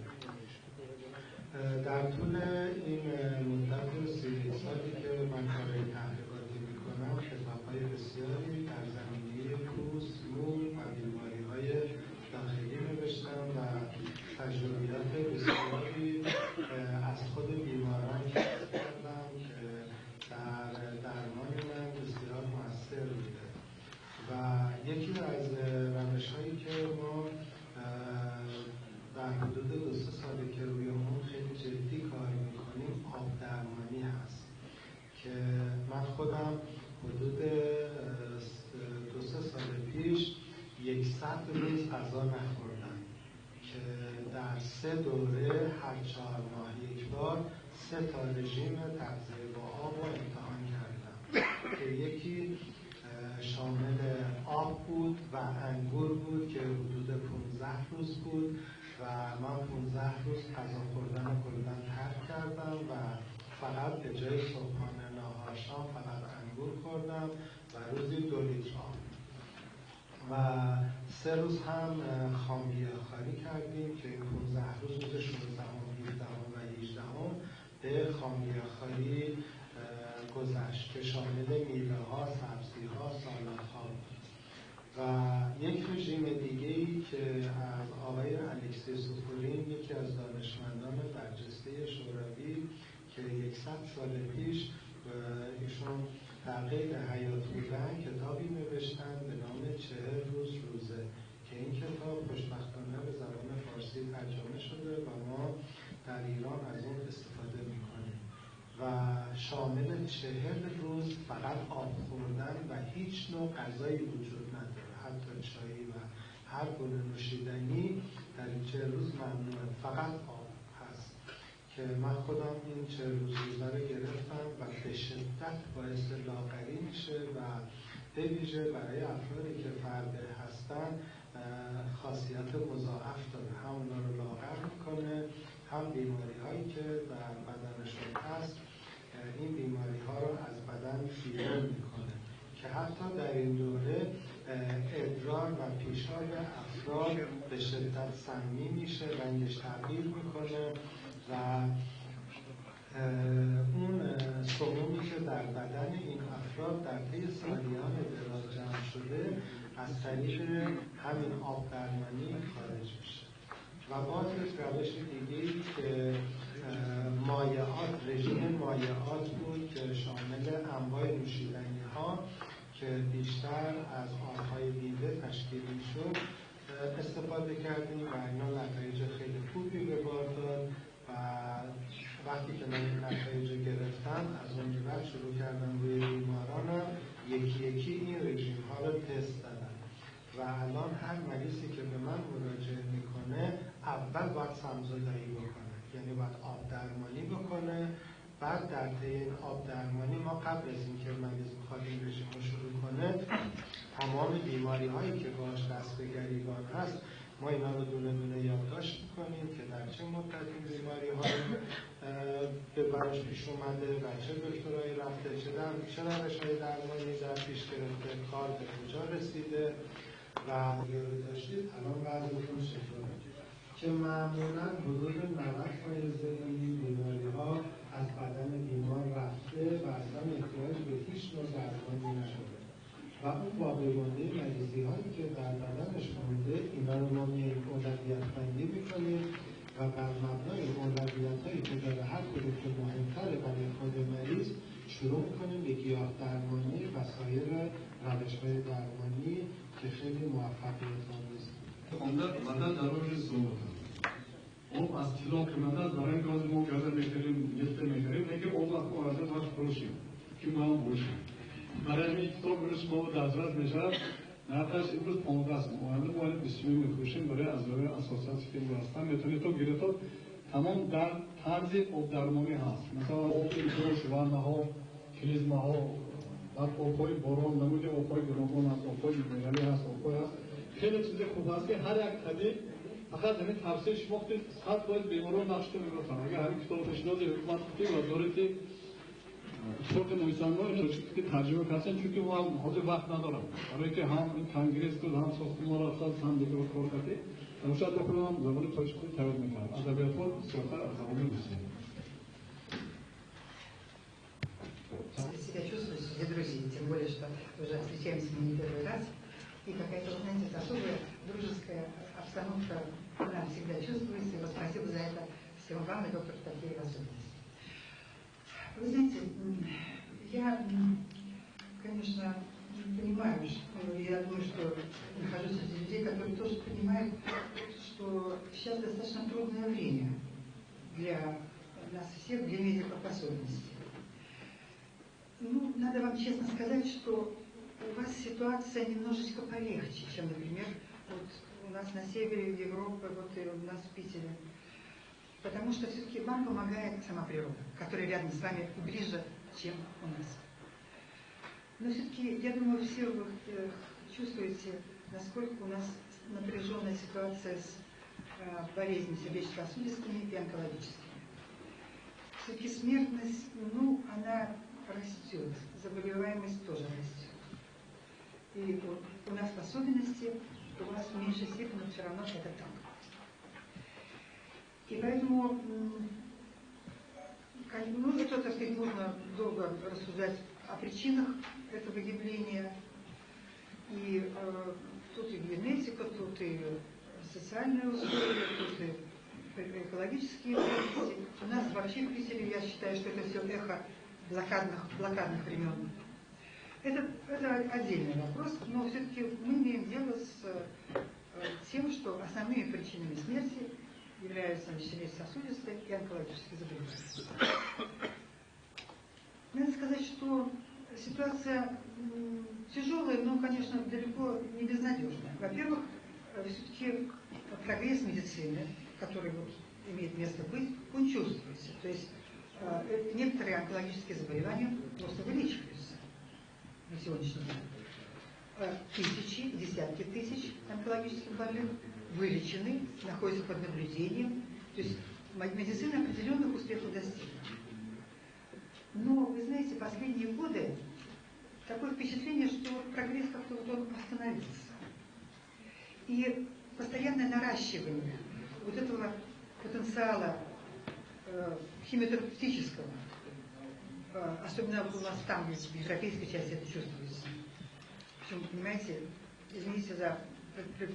در طول این مدت 31 سالی که من کارهای تحقیقاتی میکنم کتاب‌های بسیاری در زمینه پوست، مو و بیماری‌های داخلی نوشتم و تجربیات بسیاری از خود بیماران کسب کردم که در درمان من بسیار مؤثر بوده و یکی از روش‌هایی که ما در حدود 2-3 ساله که روی اون خیلی جدی کار میکنیم آب درمانی هست که من خودم حدود 2-3 سال پیش 100 روز غذا نخوردم که در 3 دوره هر 4 ماه یک بار 3 تا رژیم تغذیه با آب رو امتحان کردم که یکی شامل آب بود و انگور بود که حدود 15 روز بود و من 15 روز غذا خوردن رو کلاً ترک کردم و فقط به جای صبحانه ناهار شام فقط انگور خوردم و روزی 2 لیتر آب و 3 روز هم خامگیاه‌خواری کردیم که 15 روز 16 و 18 به خامگیاه‌خواری گذشت که شامل میوه‌ها، سبزی‌ها، سالادها بود و یک رژیم دیگه‌ای که از آقای الکسی سوپورین یکی از دانشمندان برجسته شوروی که 100 سال پیش ایشون در قید حیات بودن کتابی نوشتن به نام 40 روز روزه که این کتاب خوشبختانه به زبان فارسی ترجمه شده و ما در ایران از اون استفاده میکنیم و شامل 40 روز فقط آب خوردن و هیچ نوع غذایی وجود نداره، حتی چایی و هر گونه نوشیدنی در این 40 روز ممنوعه، فقط آب هست که من خودم این 40 روز روزه رو گرفتم و به شدت باعث لاغری میشه و به ویژه برای افرادی که فربه هستن خاصیت مضاعف داره، هم اونا رو لاغر میکنه هم بیماری هایی که در بدنشون هست این بیماری ها رو از بدن بیرون میکنه که حتی در این دوره ادرار و پیشاب افراد به شدت سمی میشه، رنگش تغییر میکنه و اون سمومی که در بدن این افراد در طی سالیان دراز جمع شده از طریق همین آب درمانی خارج میشه و باز یک روش دیگه‌ای که مایعات، رژیم مایعات بود که شامل انواع نوشیدنی ها که بیشتر از آبهای دیده تشکیل میشد استفاده کردیم و اینا نتایج خیلی خوبی به بار داد و وقتی که من این نتایج گرفتم از اون به بعد شروع کردم روی بیمارانم یکی یکی این رژیم ها رو تست دادم و الان هر مریضی که به من مراجعه میکنه اول باید سمزدایی بکنه، یعنی باید آب درمانی بکنه. بعد در طی این آب درمانی ما قبل از اینکه مریض بخواد این رژیم رو شروع کنه تمام بیماری هایی که باهاش دست به گریبان هست ما اینا رو دونه دونه یادداشت میکنیم که در چه مدت این بیماری ها به براش پیش اومده و چه دکترایی رفته، چه روش های درمانی در پیش گرفته، کار به کجا رسیده و داشتید الان وضعتون چطوره که معمولا حدود 90% این بیماری ها از بدن بیمار رفته و اصلا احتیاج به هیچ نوع درمانی نشده و اون باقیمانده مریضی هایی که در بدنش مونده اینا رو ما اولویت بندی میکنیم و بر مبنای اولویت هایی که داره هر کدوم که مهمتره برای خود مریض شروع میکنیم به گیاه درمانی و سایر روش های درمانی که خیلی موفقیت آمیز مدد ضروری صحبت خب از طلا که مدد برای این گاز ما گازه میکنیم گفته میکنیم اگه اون وقت مواظب باش فروشیم که ما هم باشیم برای این کتاب برش ما دسترس میشه نتاش امروز 15 است ما 20 میفروشیم برای از برای اساساتی که هستن میتونی تو گیره تو تمام در طرز آب درمانی هست مثلا آب فروش وانه ها کلیزما ها بعد آبهای باران نموده آبهای گروگان هست آبهای مینرالی هست آبهای هست خیلی چیز خوب است که هر یک طبیب فقط همین تفسیرش وقتی 100% بیماران نقشته میگفتن اگر همین کتاب تشکیلات حکومت خودی و دارتی صورت نویسنده اینو که ترجمه کردن چون که ما حاضر وقت ندارم برای که هم این کنگرس بود هم ساختمان را هم دیگه کار کردی شاید بکنم زبان تاریخی تایید میکنم ادبیات ها بسیارتر از زبان بسیار себя чувствую среди друзей, тем более, что уже встречаемся мы не первый раз, и какая-то, знаете, особая дружеская обстановка нам всегда чувствуется, и вот спасибо за это всем вам и доктору такие особенности. Вы знаете, я, конечно, понимаю, что я думаю, что нахожусь среди людей, которые тоже понимают, что сейчас достаточно трудное время для нас всех, для медиков в особенности. Ну, надо вам честно сказать, что у вас ситуация немножечко полегче, чем, например, вот у нас на севере Европы, вот и у нас в Питере. Потому что все-таки вам помогает сама природа, которая рядом с вами ближе, чем у нас. Но все-таки, я думаю, все вы чувствуете, насколько у нас напряженная ситуация с болезнями сердечно-сосудистыми и онкологическими. Все-таки смертность, ну, она растет, заболеваемость тоже растет. И вот у нас в особенности, у вас в меньшей степени, но все равно это так. И поэтому, ну, это, так сказать, можно долго рассуждать о причинах этого явления. И тут и генетика, тут и социальные условия, тут и экологические трудности. У нас вообще в Питере, я считаю, что это все эхо блокадных времен. Это отдельный вопрос, но все-таки мы имеем дело с тем, что основными причинами смерти являются сердечно-сосудистые и онкологические заболевания. Надо сказать, что ситуация тяжелая, но, конечно, далеко не безнадежная. Во-первых, все-таки прогресс медицины, который вот имеет место быть, он чувствуется. То есть некоторые онкологические заболевания просто вылечиваются на сегодняшний день. Тысячи, десятки тысяч онкологических больных вылечены, находятся под наблюдением. То есть медицина определенных успехов достигла. Но, вы знаете, последние годы такое впечатление, что прогресс как-то вот он остановился. И постоянное наращивание вот этого потенциала химиотерапевтического, особенно у нас там, в европейской части, это чувствуется. Причем, понимаете, извините за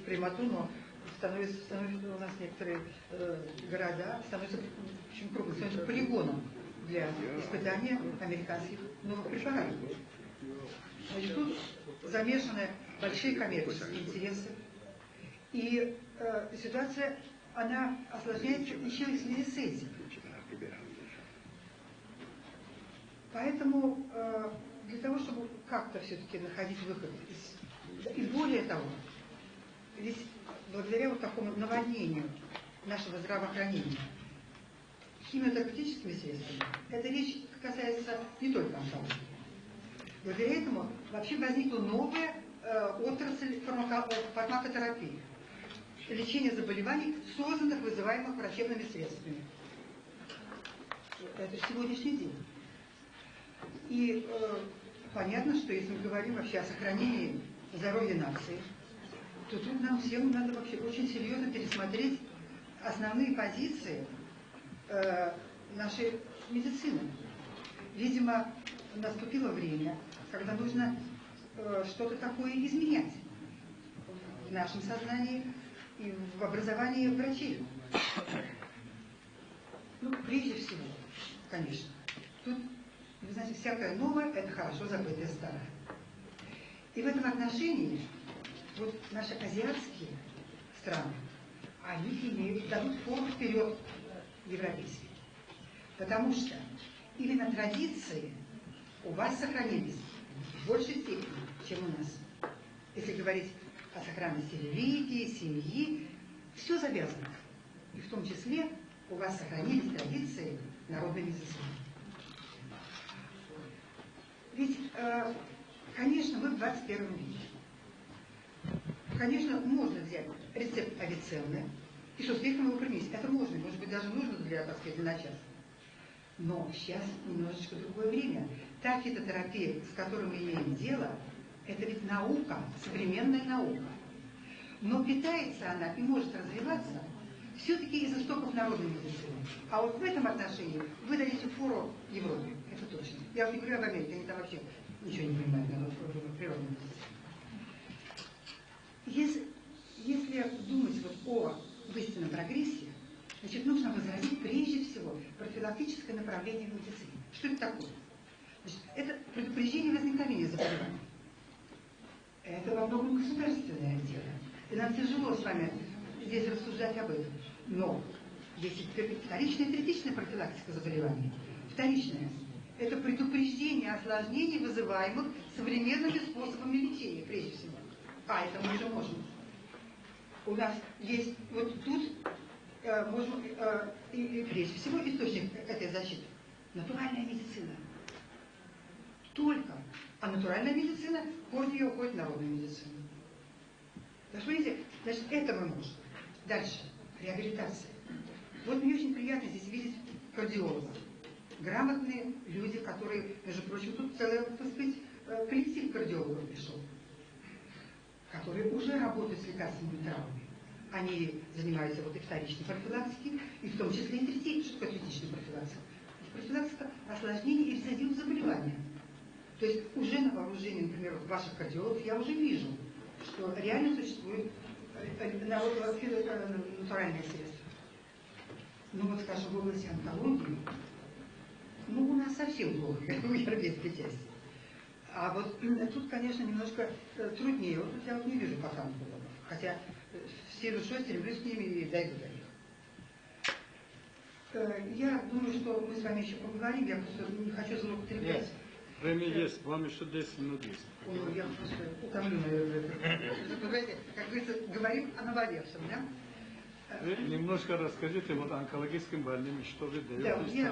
прямоту, но становятся у нас некоторые города, становятся очень крупными, становятся полигоном для испытания американских новых препаратов. Значит, тут замешаны большие коммерческие интересы. И ситуация, она осложняется еще и в связи с этим. Поэтому для того, чтобы как-то все-таки находить выход и более того, ведь благодаря вот такому наводнению нашего здравоохранения химиотерапевтическими средствами, эта речь касается не только онкологии. Благодаря этому вообще возникла новая отрасль фармакотерапии. Лечение заболеваний, созданных, вызываемых врачебными средствами. Это сегодняшний день. И понятно, что если мы говорим вообще о сохранении здоровья нации, то тут нам всем надо вообще очень серьезно пересмотреть основные позиции нашей медицины. Видимо, наступило время, когда нужно что-то такое изменять в нашем сознании и в образовании врачей. Ну, прежде всего, конечно, тут, вы знаете, всякое новое – это хорошо забытое старое. И в этом отношении вот наши азиатские страны, они дадут фору вперед европейским. Потому что именно традиции у вас сохранились в большей степени, чем у нас. Если говорить о сохранности религии, семьи, все завязано. И в том числе у вас сохранились традиции народной медицины. Ведь, конечно, мы в 21 веке. Конечно, можно взять рецепт Авиценны и с успехом его применить. Это можно, может быть, даже нужно для, так сказать, для начала. Но сейчас немножечко другое время. Та фитотерапия, с которой мы имеем дело, это ведь наука, современная наука. Но питается она и может развиваться все-таки из истоков народной медицины. А вот в этом отношении вы дадите фору Европе, это точно. Я не говорю об Америке, они там вообще ничего не понимают, в природной медицине. Если думать вот о истинном прогрессе, значит, нужно возразить прежде всего профилактическое направление в медицине. Что это такое? Значит, это предупреждение возникновения заболеваний. Это во многом государственное дело. И нам тяжело с вами здесь рассуждать об этом. Но есть вторичная и третичная профилактика заболеваний. Вторичная – это предупреждение осложнений, вызываемых современными способами лечения, прежде всего. Это мы уже можем. У нас есть вот тут, можем, и прежде всего, источник этой защиты – натуральная медицина. Только. А натуральная медицина, корни ее уходит в народную медицину. Так что, видите, значит, это мы можем. Дальше. Реабилитация. Вот мне очень приятно здесь видеть кардиологов. Грамотные люди, которые, между прочим, тут целый, так сказать, коллектив кардиологов пришел, которые уже работают с лекарственными травмами. Они занимаются вот и вторичной профилактикой, и в том числе и третьей. Что такое третичная профилактика? Профилактика осложнений и рецидивов заболевания. То есть уже на вооружении, например, ваших кардиологов я уже вижу, что реально существует натуральные средства. Ну вот, скажем, в области онкологии, ну у нас совсем плохо, как у европейской части. А вот тут, конечно, немножко труднее. Вот я вот не вижу пока онкологов. Хотя все душой стремлюсь к ними и дойду до них. Я думаю, что мы с вами еще поговорим. Я просто не хочу злоупотреблять. Время есть, вам еще 10 минут есть. Я просто утомлю, наверное. Как говорится, говорим о наболевшем, да? Вы немножко расскажите вот онкологическим больным, что вы даете. Да, я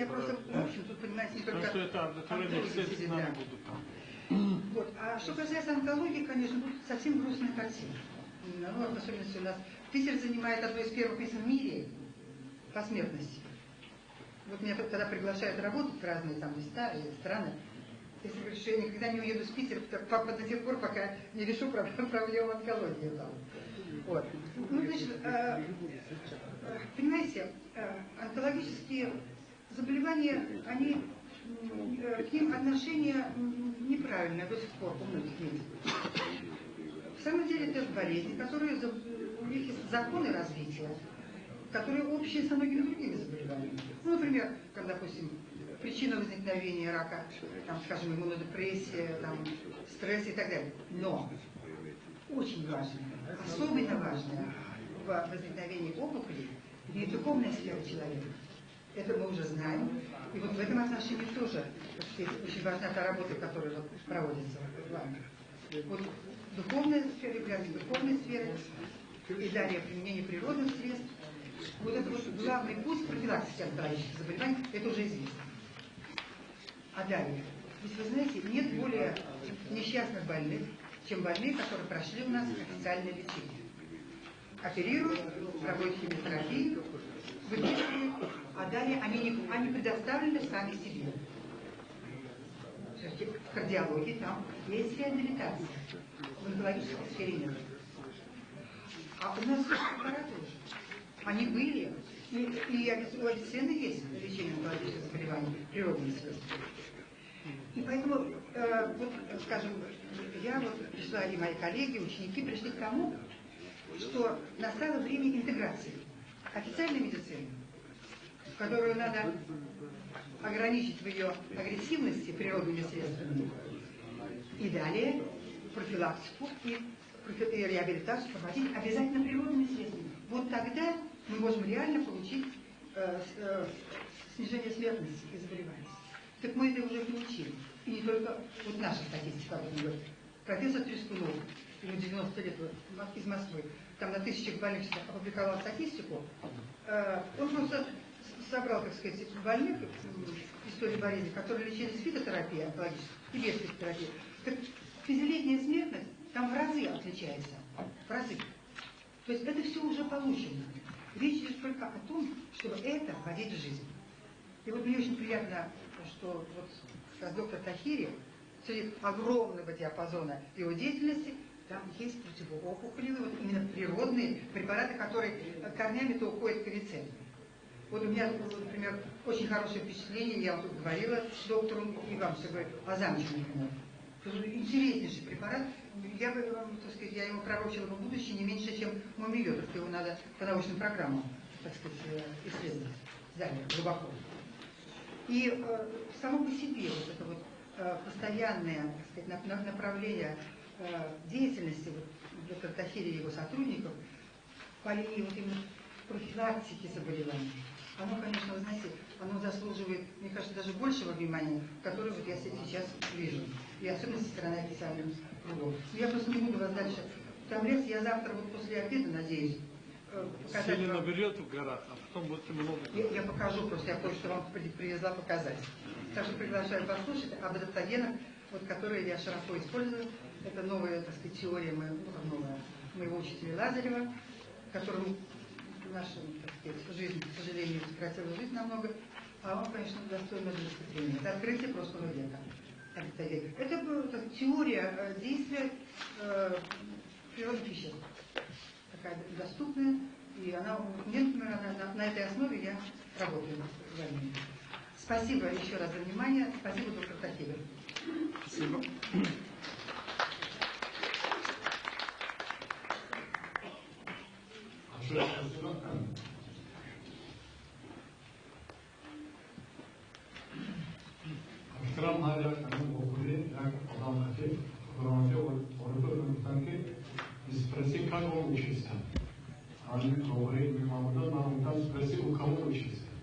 просто, в общем, тут, понимаете, не только... Потому что это аудитория все с нами будут там. Вот. А что касается онкологии, конечно, будет совсем грустная картина. Ну, в особенности у нас Питер занимает одно из первых мест в мире по смертности. Вот меня когда приглашают работать в разные там места и страны, если говорю, что я никогда не уеду с Питера до тех пор, пока не решу проблему онкологии там. Вот. Ну, значит, понимаете, онкологические заболевания, они, к ним отношение неправильное до сих пор у многих медиков. В самом деле это болезни, которые у них есть законы развития, которые общие со многими другими заболеваниями. Ну, например, как, допустим, причина возникновения рака, там, скажем, иммунодепрессия, там, стресс и так далее. Но очень важно, особенно важно в возникновении опухолей духовная сфера человека. Это мы уже знаем. И вот в этом отношении тоже, так сказать, очень важна та работа, которая вот проводится в вами. Вот духовная сфера, духовная сфера, и далее применение природных средств. Вот это вот главный путь профилактики онкологических заболеваний, это уже известно. А далее, ведь вы знаете, нет более несчастных больных, чем больные, которые прошли у нас официальное лечение. Оперируют, проводят химиотерапию, вылечивают, а далее они предоставлены сами себе. В кардиологии там есть реабилитация, в онкологической сфере нет. А у нас препараты уже. Они были, и у медицины есть лечение онкологических заболеваний, природные средства. И поэтому, вот, скажем, я вот пришла, и мои коллеги, ученики пришли к тому, что настало время интеграции официальной медицины, которую надо ограничить в ее агрессивности природными средствами, и далее профилактику и реабилитацию проводить обязательно природными средствами. Вот тогда мы можем реально получить снижение смертности и заболеваемости. Так мы это уже получили. И не только вот наша статистика, как говорит. Профессор Трескунов, ему 90 лет из Москвы, там на тысячах больных опубликовал статистику. Он просто собрал, так сказать, больных истории болезни, которые лечились фитотерапией онкологической и без фитотерапии. Так пятилетняя смертность там в разы отличается. В разы. То есть это все уже получено. Речь идет только о том, чтобы это вводить в жизнь. И вот мне очень приятно, что вот как доктор Тахири, среди огромного диапазона его деятельности, там есть противоопухолевые, вот именно природные препараты, которые корнями-то уходят к авиценне. Вот у меня, например, очень хорошее впечатление, я вот говорила доктору, и вам все говорю, о замече, например. Интереснейший препарат. Я бы, так сказать, я его пророчила в будущее не меньше, чем мумиё, только его надо по научным программам, так сказать, исследовать далее, глубоко. И само по себе вот это вот постоянное, так сказать, направление деятельности вот, доктора Тахири и его сотрудников по линии вот именно профилактики заболеваний, оно, конечно, вы знаете, оно заслуживает, мне кажется, даже большего внимания, которое вот я сейчас вижу. И особенно со стороны официальных кругов. Я просто не буду вас дальше утомлять. Я завтра вот после обеда, надеюсь, показать Сильно вам... наберет в горах, а потом будете много... Я покажу, просто я кое-что вам привезла показать. Так что приглашаю послушать об адаптогенах, вот, которые я широко использую. Это новая, так сказать, теория моего учителя Лазарева, которому наша, так сказать, жизнь, к сожалению, сократила жизнь намного, а он, конечно, достоин Нобелевской премии. Это открытие прошлого века. Это теория действия природных веществ. Такая доступная, и она, мне, например, на этой основе я работаю с вами. Спасибо еще раз за внимание. Спасибо, доктор Тахири. Спасибо. احترام هر یک قانون حقوقی یک آدم خفیف خدماتی اردو میگفتن که اسپرسی کامو میشستن همین حقوقی میموندن من اونجا اسپرسی او کامو میشستن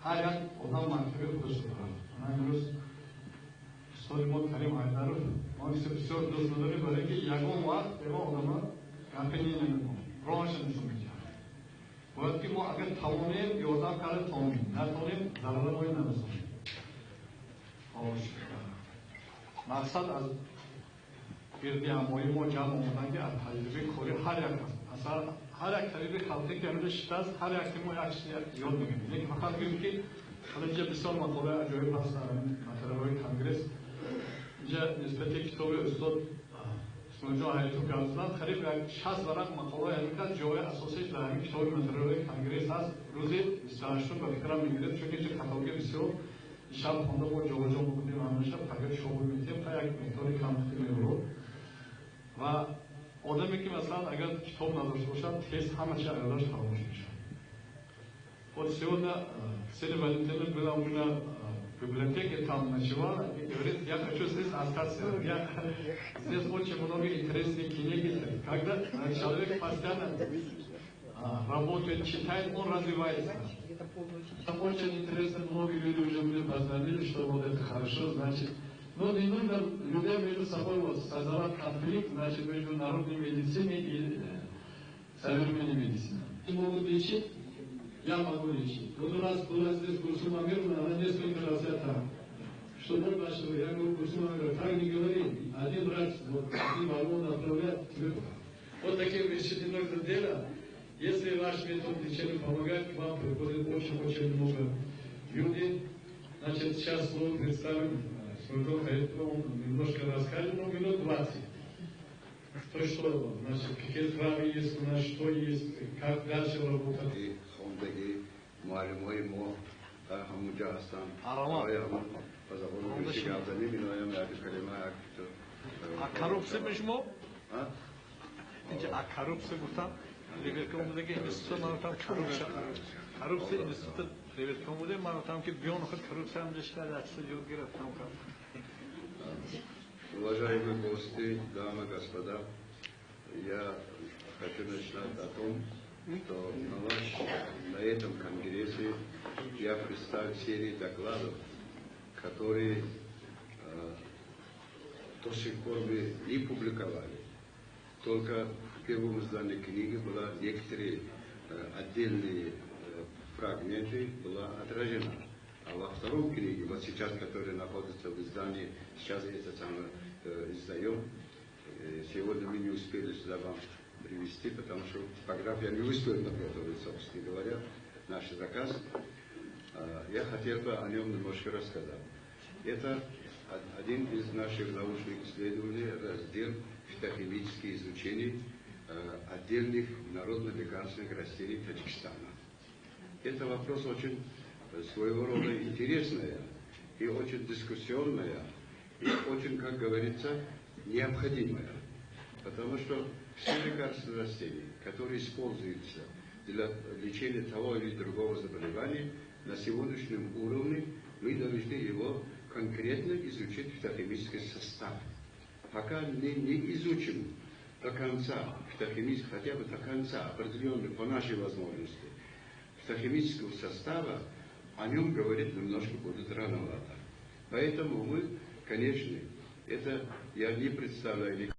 هر یک آدم منطقه خودش دارد من امروز استاد ما کریم حیدرов ما بسیار دوست داریم برای اینکه یگان وقت به ما آدم گپی نمیکنیم راهش نمیکنیم باید که ما اگر توانیم یادم کرده توانیم نتوانیم ضرر ما نمیکنیم مقصد از گردی همایی ما جمع آمدن که از تجربه کاری هر یک هست اصلا هر یک تجربه خلطه که امروز شده است هر یک ما یک چیزی یاد میگیریم لیکن فقط بگیم که حالا اینجا بسیار مطالعه عجایب هست مطالعه کنگرس اینجا نسبت کتاب استاد اسماعیل حیاتو که هستند قریب یک 60 ورق مقاله همیشه جای اساسیش در همین کتاب مطالعه کنگرس هست روز 28 به فکرم میگیرد چون که کتابی بسیار شب خونده با جابجا میکنیم همیشه فقط شغل میتیم تا یک مقداری کم میکنیم و آدمی که مثلا اگر کتاب نداشته باشد تست همه چی ازش خاموش میشه. Вот сегодня Селия Валентиновна была у меня библиотеке там ночевала и говорит, я хочу здесь остаться. Здесь очень много интересных книг. Когда человек постоянно работает, читает, он развивается. Там очень интересно, многие люди уже были познали, что вот это хорошо, значит. Но не нужно людей между собой вот создавать конфликт, значит, между народной медициной и современной медициной. Могут лечить, я могу лечить. Вот у нас была здесь Курсума Мирна, она несколько раз это, что мы нашли, я говорю, Курсума Мирна, так не говори, один раз, вот, один вагон направляет. Вот такие вещи не нужно делать. Если ваш метод лечения помогает, к вам приходит очень-очень много людей. Значит, сейчас мы представим Сурдон Хаитон, немножко расскажем, но минут 20. То, что, значит, какие травы есть у нас, что есть, как дальше работать. А коррупция почему? А коррупция гуфтам? Ребятковмудеги институт манутам коррупция институт ребятковмуде манутам ки бион ход коррупция амдешкад аксад юд гирифтам кам. Уважаемые гости, дамы, господа, я хочу начинать о том, что на этом конгрессе я представил серию докладов, которые до сих пор мы не публиковали. Только в первом издании книги была некоторые отдельные фрагменты была отражена. А во втором книге, вот сейчас, которая находится в издании, сейчас это самое издаем. Сегодня мы не успели сюда вам привезти, потому что типография не успела подготовить, собственно говоря, наш заказ. Я хотел бы о нем немножко рассказать. Это один из наших научных исследований, раздел фитохимические изучения отдельных народно-лекарственных растений Таджикистана. Это вопрос очень своего рода интересная и очень дискуссионная, и очень, как говорится, необходимая. Потому что все лекарственные растения, которые используются для лечения того или другого заболевания, на сегодняшнем уровне мы должны его конкретно изучить фитохимический состав. Пока не изучим до конца фитохимического, хотя бы до конца, определенно по нашей возможности, фитохимического состава, о нем говорить немножко будет рановато. Поэтому мы, конечно, это я не представляю